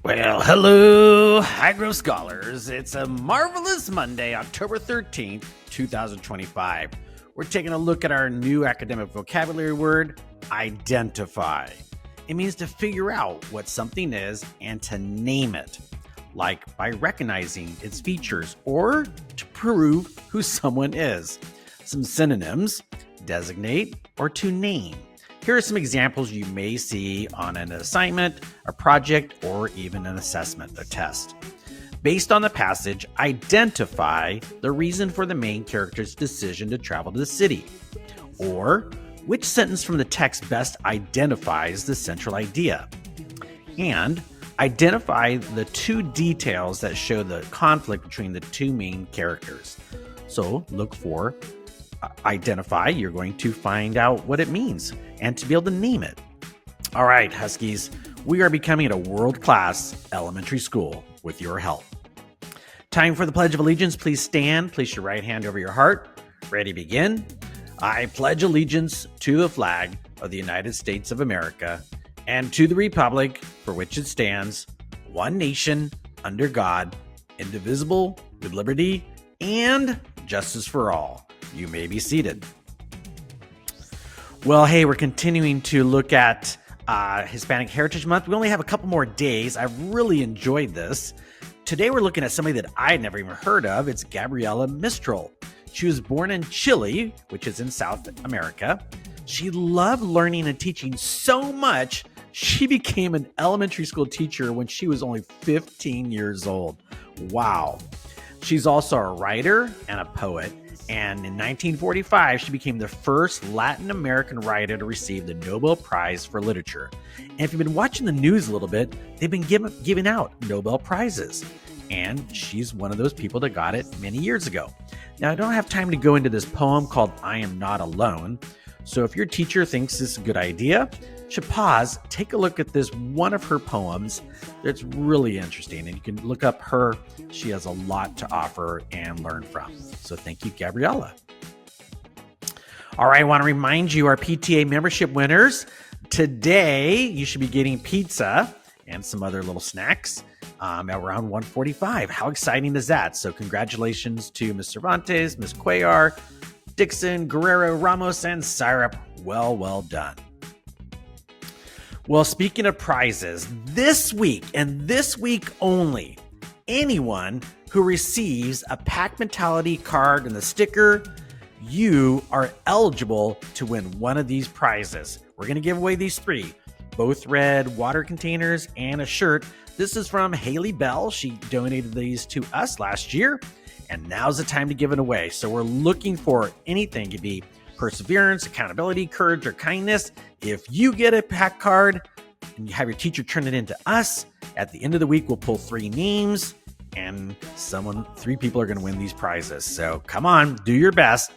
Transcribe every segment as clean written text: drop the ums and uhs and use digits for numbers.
Well, hello, Highgrove scholars. It's a marvelous Monday, October 13th, 2025. We're taking a look at our new academic vocabulary word, identify. It means to figure out what something is and to name it, like by recognizing its features or to prove who someone is. Some synonyms: designate or to name. Here are some examples you may see on an assignment, a project, or even an assessment, a test. Based on the passage, identify the reason for the main character's decision to travel to the city. Or, which sentence from the text best identifies the central idea? And identify the two details that show the conflict between the two main characters. So look for identify. You're going to find out what it means and to be able to name it. All right, Huskies, we are becoming a world-class elementary school with your help. Time for the Pledge of Allegiance. Please stand. Place your right hand over your heart. Ready, begin. I pledge allegiance to the flag of the United States of America and to the republic for which it stands, one nation, under God, indivisible, with liberty and justice for all. You may be seated. Well, hey, we're continuing to look at Hispanic Heritage Month. We only have a couple more days. I've really enjoyed this. Today, we're looking at somebody that I had never even heard of. It's Gabriela Mistral. She was born in Chile, which is in South America. She loved learning and teaching so much, she became an elementary school teacher when she was only 15 years old. Wow. She's also a writer and a poet. And in 1945, she became the first Latin American writer to receive the Nobel Prize for Literature. And if you've been watching the news a little bit, they've been giving out Nobel Prizes. And she's one of those people that got it many years ago. Now, I don't have time to go into this poem called I Am Not Alone. So if your teacher thinks this is a good idea, you should pause, take a look at this one of her poems. It's really interesting, and you can look up her. She has a lot to offer and learn from. So thank you, Gabriela. All right, I want to remind you, our PTA membership winners, today you should be getting pizza and some other little snacks at around 1:45. How exciting is that? So congratulations to Ms. Cervantes, Ms. Cuellar, Dixon, Guerrero, Ramos, and Syrup. Well done. Well, speaking of prizes, this week and this week only, anyone who receives a Pack Mentality card and the sticker, you are eligible to win one of these prizes. We're going to give away these three, both red water containers and a shirt. This is from Haley Bell. She donated these to us last year, and now's the time to give it away. So we're looking for anything. It could be perseverance, accountability, courage, or kindness. If you get a pack card and you have your teacher turn it into us, at the end of the week, we'll pull three names and three people are going to win these prizes. So come on, do your best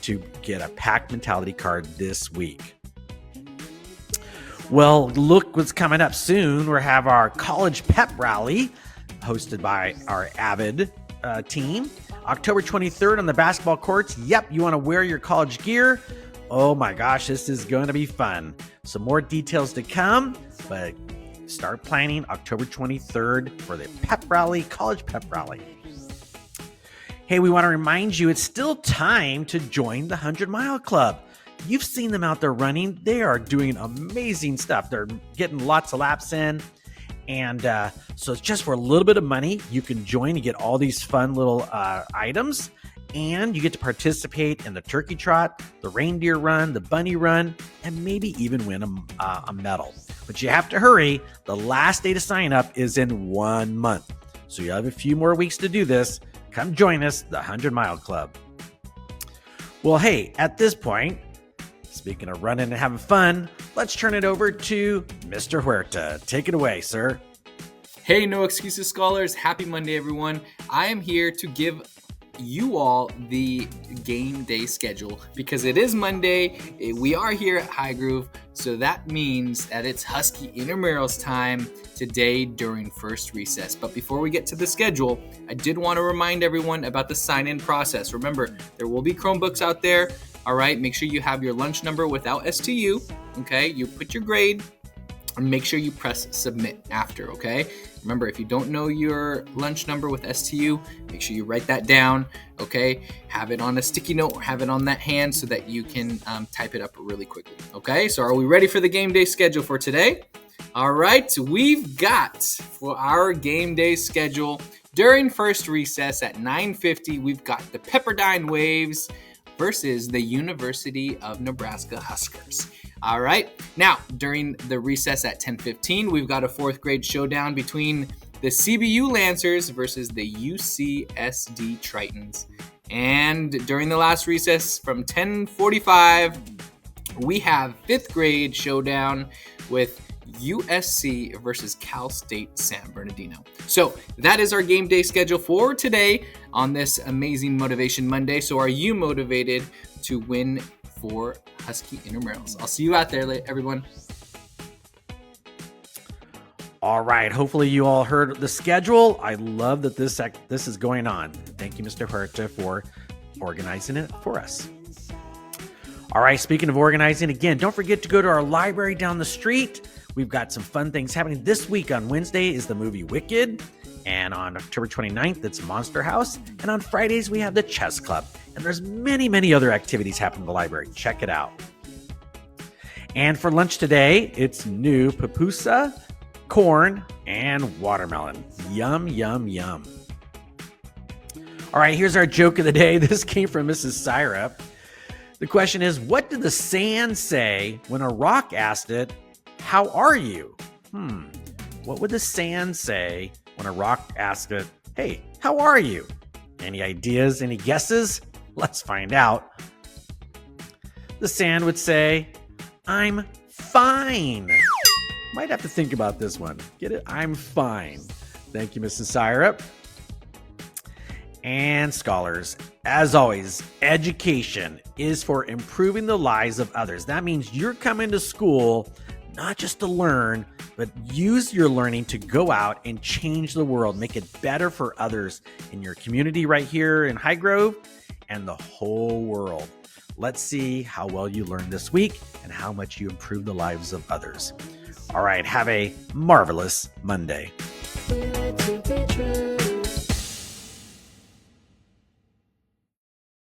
to get a Pack Mentality card this week. Well, look what's coming up soon. We have our college pep rally hosted by our Avid team. October 23rd on the basketball courts. Yep, you want to wear your college gear. Oh my gosh, this is going to be fun. Some more details to come, but start planning October 23rd for the pep rally, college pep rally. Hey, we want to remind you it's still time to join the 100-Mile Club. You've seen them out there running. They are doing amazing stuff. They're getting lots of laps in. And so it's just for a little bit of money, you can join and get all these fun little items. And you get to participate in the turkey trot, the reindeer run, the bunny run, and maybe even win a medal. But you have to hurry. The last day to sign up is in 1 month. So you have a few more weeks to do this. Come join us, the 100-Mile Club. Well, hey, at this point, speaking of running and having fun, let's turn it over to Mr. Huerta. Take it away, sir. Hey, No Excuses scholars. Happy Monday, everyone. I am here to give you all the game day schedule because it is Monday. We are here at Highgrove, so that means that it's Husky intramurals time today during first recess. But before we get to the schedule, I did want to remind everyone about the sign-in process. Remember, there will be Chromebooks out there. All right, make sure you have your lunch number without STU. Okay, you put your grade. and make sure you press submit after, okay? Remember, if you don't know your lunch number with STU, make sure you write that down, okay? Have it on a sticky note or have it on that hand so that you can type it up really quickly, okay? So are we ready for the game day schedule for today? All right, we've got for our game day schedule during first recess at 9:50, we've got the Pepperdine Waves versus the University of Nebraska Huskers. All right, now during the recess at 10:15, we've got a fourth grade showdown between the CBU Lancers versus the UCSD Tritons. And during the last recess from 10:45, we have fifth grade showdown with USC versus Cal State San Bernardino. So that is our game day schedule for today on this amazing Motivation Monday. So are you motivated to win for Husky intramurals? I'll see you out there, everyone. All right. Hopefully you all heard the schedule. I love that this is going on. Thank you, Mr. Herta, for organizing it for us. All right. Speaking of organizing, again, don't forget to go to our library down the street. We've got some fun things happening. This week on Wednesday is the movie Wicked. And on October 29th, it's Monster House. And on Fridays, we have the Chess Club. And there's many, many other activities happening in the library. Check it out. And for lunch today, it's new pupusa, corn, and watermelon. Yum, yum, yum. All right, here's our joke of the day. This came from Mrs. Syrup. The question is, what did the sand say when a rock asked it, "How are you?" What would the sand say when a rock asked it, "Hey, how are you?" Any ideas? Any guesses? Let's find out. The sand would say, "I'm fine." Might have to think about this one. Get it? I'm fine. Thank you, Mrs. Syrup. And scholars, as always, education is for improving the lives of others. That means you're coming to school not just to learn, but use your learning to go out and change the world, make it better for others in your community right here in Highgrove and the whole world. Let's see how well you learned this week and how much you improve the lives of others. All right, have a marvelous Monday.